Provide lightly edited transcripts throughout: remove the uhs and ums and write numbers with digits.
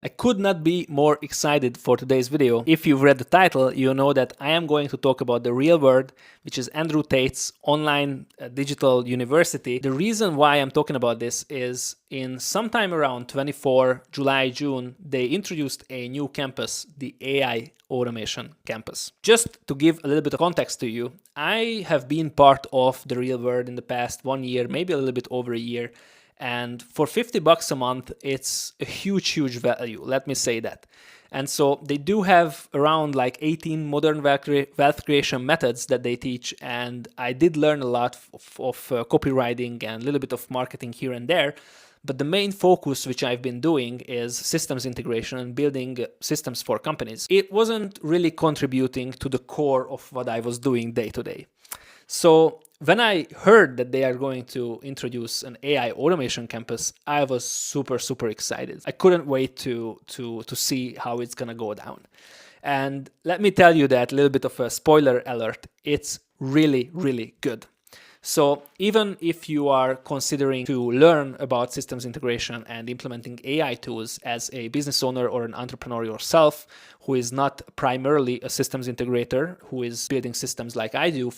I could not be more excited for today's video. If you've read the title, you know that I am going to talk about the real world, which is Andrew Tate's online digital university. The reason why I'm talking about this is in sometime around 24 July, June, they introduced a new campus, the AI Automation Campus. Just to give a little bit of context to you, I have been part of the real world in the past 1 year, maybe a little bit over a year. And for $50 a month, it's a huge value, let me say that. And so they do have around like 18 modern wealth creation methods that they teach. And I did learn a lot of copywriting and a little bit of marketing here and there. But the main focus which I've been doing is systems integration and building systems for companies. It wasn't really contributing to the core of what I was doing day to day. So when I heard that they are going to introduce an AI automation campus, I was super excited. I couldn't wait to see how it's gonna go down. And let me tell you that, a little bit of a spoiler alert, it's really good. So even if you are considering to learn about systems integration and implementing AI tools as a business owner or an entrepreneur yourself, who is not primarily a systems integrator, who is building systems like I do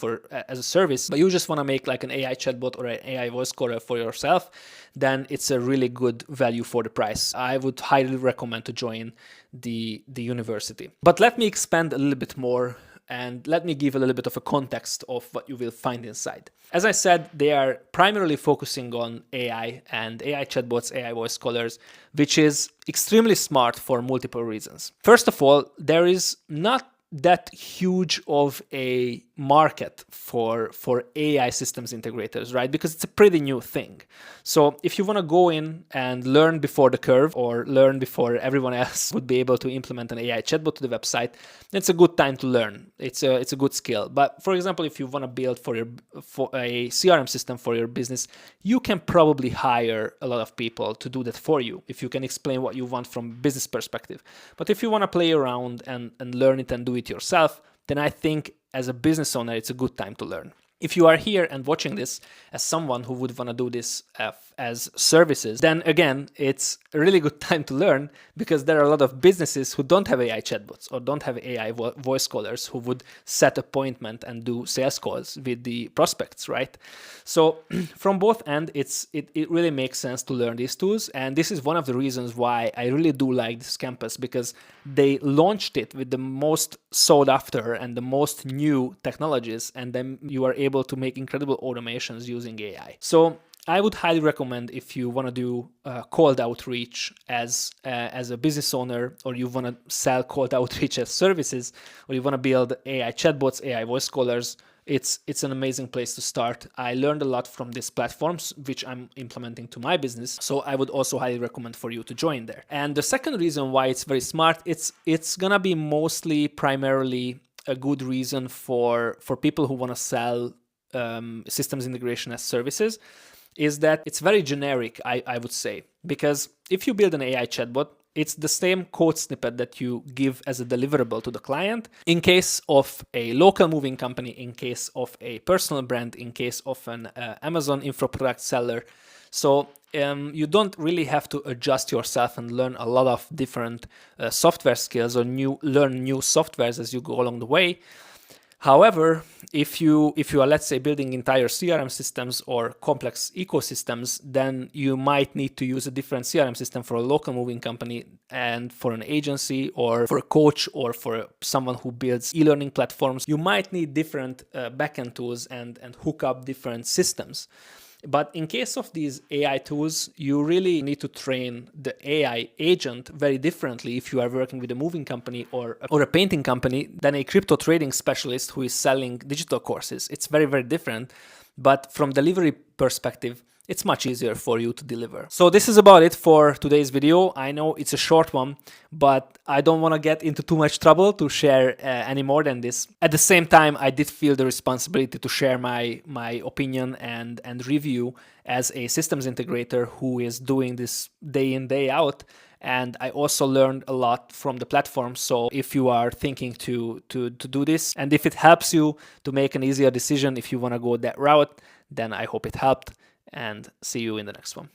as a service, but you just want to make like an AI chatbot or an AI voice caller for yourself, then it's a really good value for the price. I would highly recommend to join the university. But let me expand a little bit more and let me give a little bit of a context of what you will find inside. As I said, they are primarily focusing on AI and AI chatbots, AI voice callers, which is extremely smart for multiple reasons. First of all, there is not that huge of a market for AI systems integrators, right? Because it's a pretty new thing. So if you want to go in and learn before the curve or learn before everyone else would be able to implement an AI chatbot to the website, it's a good time to learn. It's a good skill. But for example, if you want to build for a CRM system for your business, you can probably hire a lot of people to do that for you if you can explain what you want from a business perspective. But if you want to play around and learn it and do it yourself, then I think as a business owner, it's a good time to learn. If you are here and watching this as someone who would want to do this as services, then again, it's a really good time to learn, because there are a lot of businesses who don't have AI chatbots or don't have AI voice callers who would set appointment and do sales calls with the prospects, right? So from both ends, it really makes sense to learn these tools. And this is one of the reasons why I really do like this campus, because they launched it with the most sought after and the most new technologies, and then you are able to make incredible automations using AI. So I would highly recommend, if you want to do cold outreach as a business owner, or you want to sell cold outreach as services, or you want to build AI chatbots, AI voice callers, it's an amazing place to start. I learned a lot from these platforms, which I'm implementing to my business. So I would also highly recommend for you to join there. And the second reason why it's very smart, it's gonna be mostly primarily a good reason for people who want to sell systems integration as services, is that it's very generic, I would say. Because if you build an AI chatbot, it's the same code snippet that you give as a deliverable to the client. In case of a local moving company, in case of a personal brand, in case of an Amazon info product seller. So you don't really have to adjust yourself and learn a lot of different software skills or learn new softwares as you go along the way. However, if you are, let's say, building entire CRM systems or complex ecosystems, then you might need to use a different CRM system for a local moving company and for an agency or for a coach or for someone who builds e-learning platforms. You might need different backend tools and hook up different systems. But in case of these AI tools, you really need to train the AI agent very differently if you are working with a moving company or a painting company than a crypto trading specialist who is selling digital courses. It's very different. But from delivery perspective, it's much easier for you to deliver. So this is about it for today's video. I know it's a short one, but I don't want to get into too much trouble to share any more than this. At the same time, I did feel the responsibility to share my opinion and review as a systems integrator who is doing this day in, day out. And I also learned a lot from the platform. So if you are thinking to do this, and if it helps you to make an easier decision, if you want to go that route, then I hope it helped. And see you in the next one.